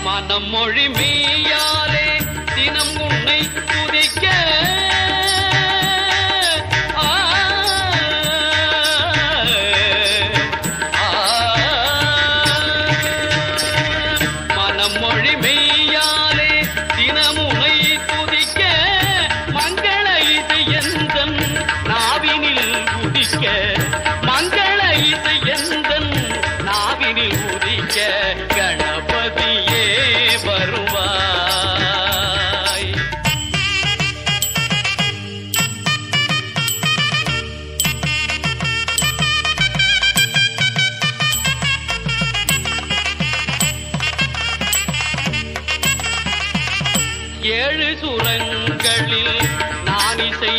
மனம் மொழி மெய்யாலே தினம் உன்னை துதிக்க மனம் மொழி மெய்யாலே தினம் உன்னை துதிக்க மங்கள இசை எந்தன் நாவினில் உதிக்க மங்கள இசை எந்தன் நாவினில் உதிக்க கணபதியே வருவாய். ஏழு சுரங்களில் நான் இசை